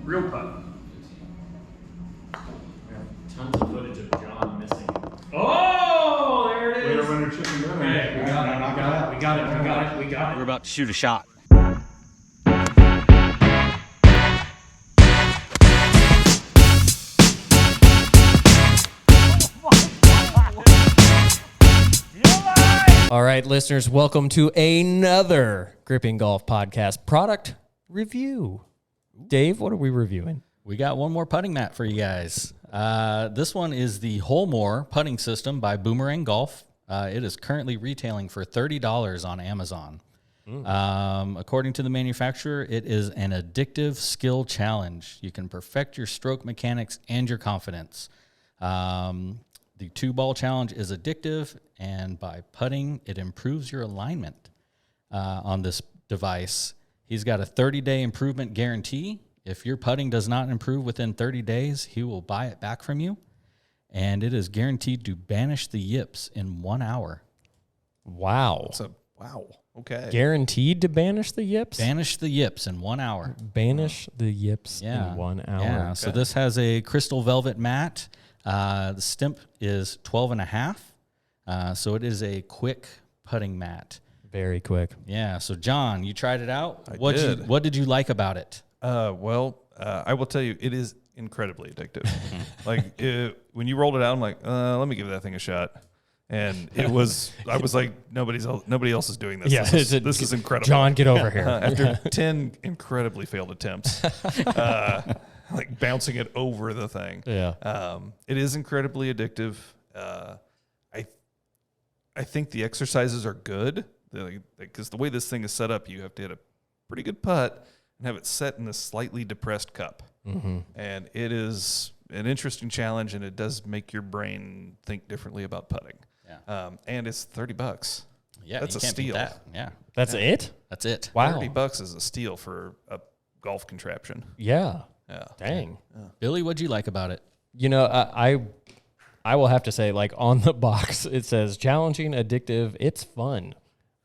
Real putt. Tons of footage of John missing. Oh, there it is. Winner, chicken dinner. Okay, we got it. We're about to shoot a shot. All right, listeners, welcome to another Gripping Golf podcast product review. Dave, what are we reviewing? We got one more putting mat for you guys. This one is the HOLEMORE putting system by Boomerang Golf. It is currently retailing for $30 on Amazon. According to the manufacturer, it is an addictive skill challenge. You can perfect your stroke mechanics and your confidence. The 2-ball challenge is addictive, and by putting, it improves your alignment on this device. He's got a 30-day improvement guarantee. If your putting does not improve within 30 days, he will buy it back from you, and it is guaranteed to banish the yips in 1 hour. Wow. Wow. Okay. Guaranteed to banish the yips? Banish the yips in 1 hour. Banish the yips in 1 hour. Yeah, Okay. so this has a crystal velvet mat. The stimp is 12.5. So it is a quick putting mat. Very quick. Yeah. So John, you tried it out. I What did you like about it? I will tell you, it is incredibly addictive. When you rolled it out, I'm like, let me give that thing a shot. And I was like, nobody else is doing this. Yeah, this is incredible. John, get over here. After 10 incredibly failed attempts, like bouncing it over the thing. Yeah. It is incredibly addictive. I think the exercises are good because the way this thing is set up, you have to hit a pretty good putt and have it set in a slightly depressed cup. Mm-hmm. And it is an interesting challenge, and it does make your brain think differently about putting. Yeah. And it's $30. Yeah, That's you a can't beat steal. that. Yeah. That's it? That's it. Wow. $30 is a steal for a golf contraption. Yeah. Yeah. Dang. Billy, what'd you like about it? You know, I will have to say, like, on the box, it says challenging, addictive, it's fun.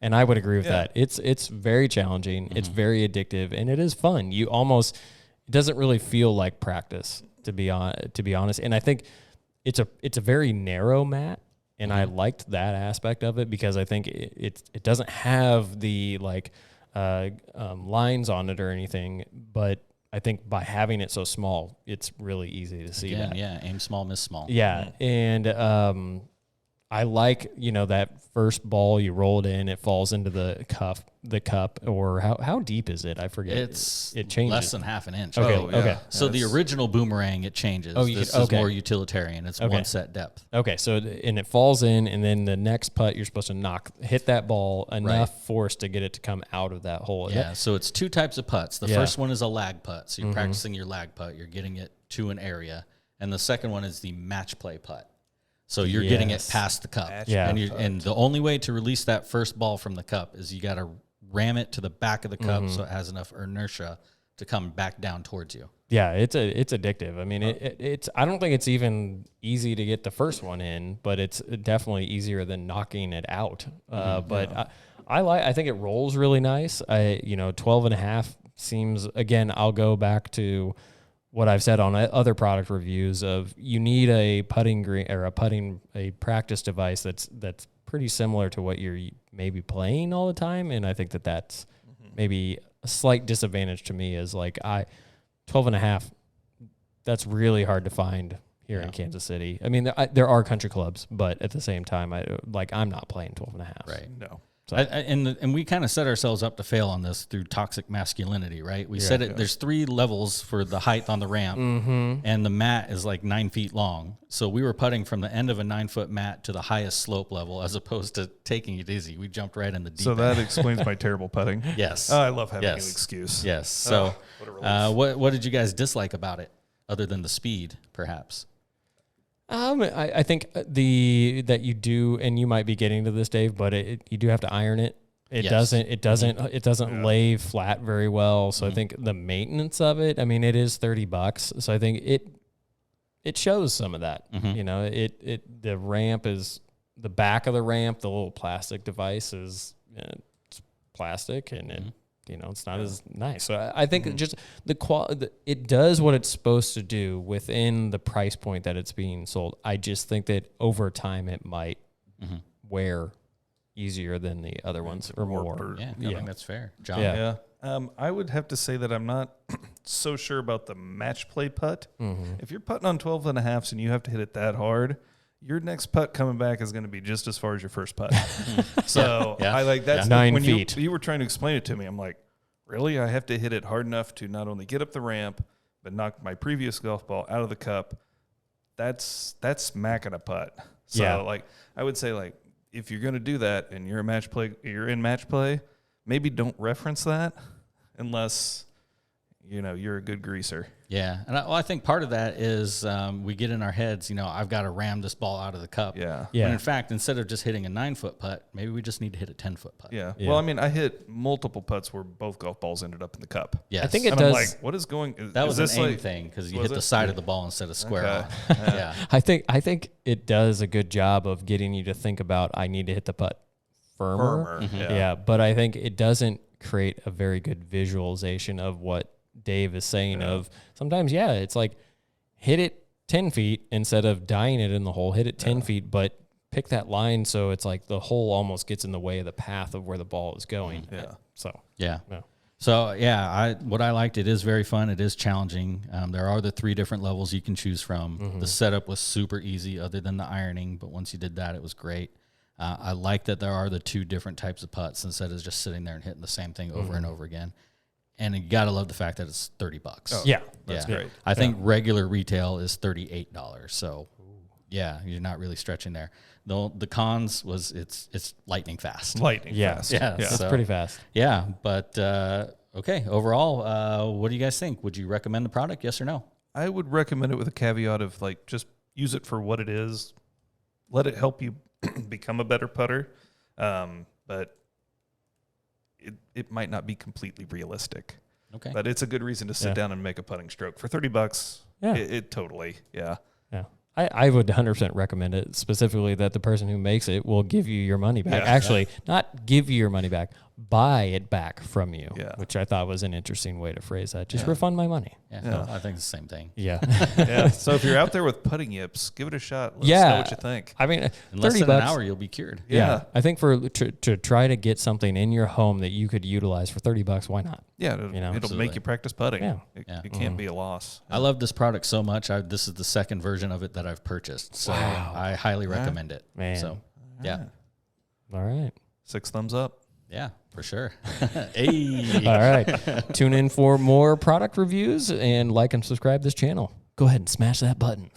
And I would agree with that. It's very challenging. Mm-hmm. It's very addictive, and it is fun. It doesn't really feel like practice, to be honest. And I think it's a very narrow mat, and I liked that aspect of it because I think it doesn't have the lines on it or anything, but I think by having it so small, it's really easy to see that. Yeah, aim small, miss small. Yeah, and I like, that first ball you rolled in, it falls into the cup, or how deep is it? I forget. It changes. Less than half an inch. Okay, okay. So the original Boomerang, it changes. This is more utilitarian. It's one set depth. Okay, so and it falls in, and then the next putt, you're supposed to hit that ball enough force to get it to come out of that hole. Yeah, so it's 2 types of putts. The first one is a lag putt. So you're practicing your lag putt. You're getting it to an area. And the second one is the match play putt. So you're getting it past the cup. And the only way to release that first ball from the cup is you got to ram it to the back of the cup so it has enough inertia to come back down towards you. Yeah, it's addictive. I mean, it's I don't think it's even easy to get the first one in, but it's definitely easier than knocking it out. I think it rolls really nice. 12.5 seems, again, I'll go back to what I've said on other product reviews of you need a putting green or a practice device that's pretty similar to what you're maybe playing all the time. And I think that's maybe a slight disadvantage to me is 12.5. That's really hard to find here in Kansas City. I mean, there are country clubs, but at the same time, I'm not playing 12.5. Right. No. So. And we kind of set ourselves up to fail on this through toxic masculinity, right? We said it. There's 3 levels for the height on the ramp, and the mat is like 9 feet long. So we were putting from the end of a 9-foot mat to the highest slope level, as opposed to taking it easy. We jumped right in the deep. So end. that explains my terrible putting. Yes. I love having an excuse. Yes. So what did you guys dislike about it, other than the speed, perhaps? I think that you do, and you might be getting to this, Dave, but you do have to iron it. It doesn't lay flat very well. So I think the maintenance of it, I mean, it is $30. So I think it shows some of that. The ramp is the back of the ramp, the little plastic device is it's plastic, and it's not as nice. So I think just it does what it's supposed to do within the price point that it's being sold. I just think that over time it might wear easier than the other ones or more. Yeah, I think that's fair. John? Yeah. I would have to say that I'm not so sure about the match play putt. If you're putting on 12.5s and you have to hit it that hard, your next putt coming back is going to be just as far as your first putt. So I like that's 9 when feet. You were trying to explain it to me. I'm like, really? I have to hit it hard enough to not only get up the ramp, but knock my previous golf ball out of the cup. That's smacking a putt. So like I would say like if you're going to do that and you're in match play, maybe don't reference that unless you're a good greaser. Yeah, and I think part of that is we get in our heads, I've got to ram this ball out of the cup. Yeah. When in fact, instead of just hitting a 9-foot putt, maybe we just need to hit a 10-foot putt. Yeah. Well, I mean, I hit multiple putts where both golf balls ended up in the cup. Yes. I think it And does. I'm like, what is going? That is was this an aim like, thing because you was hit the it? side of the ball instead of square Okay. on. Yeah. I think it does a good job of getting you to think about I need to hit the putt firmer. Yeah, but I think it doesn't create a very good visualization of what Dave is saying of sometimes, it's like hit it 10 feet instead of dying it in the hole, hit it 10 feet, but pick that line so it's like the hole almost gets in the way of the path of where the ball is going. Yeah. So, Yeah. So what I liked, it is very fun. It is challenging. There are the 3 different levels you can choose from. The setup was super easy other than the ironing, but once you did that, it was great. I like that there are the 2 different types of putts instead of just sitting there and hitting the same thing over and over again. And you got to love the fact that it's $30. Oh, that's great. I think regular retail is $38. So yeah, you're not really stretching there. The cons was it's lightning fast. Lightning fast. Yeah. That's So, pretty fast. yeah, but okay. Overall, what do you guys think? Would you recommend the product? Yes or no? I would recommend it with a caveat of like just use it for what it is. Let it help you become a better putter, but it might not be completely realistic. Okay. But it's a good reason to sit down and make a putting stroke for $30. Yeah. It totally, Yeah. I would 100% recommend it, specifically that the person who makes it will give you your money back. Yeah. Actually, not give you your money back, buy it back from you, Yeah. which I thought was an interesting way to phrase that. Just refund my money. Yeah, no, I think it's the same thing. Yeah. Yeah. So if you're out there with putting yips, give it a shot. Let us know what you think. I mean, In less $30 than an hour, you'll be cured. Yeah. I think to try to get something in your home that you could utilize for $30, why not? Yeah, it'll Absolutely. make you practice putting. Yeah. It can't be a loss. I love this product so much. This is the second version of it that I've purchased. So I highly recommend it. Man. So yeah. All right. 6 thumbs up. Yeah, for sure. Hey. All right. Tune in for more product reviews and like and subscribe this channel. Go ahead and smash that button.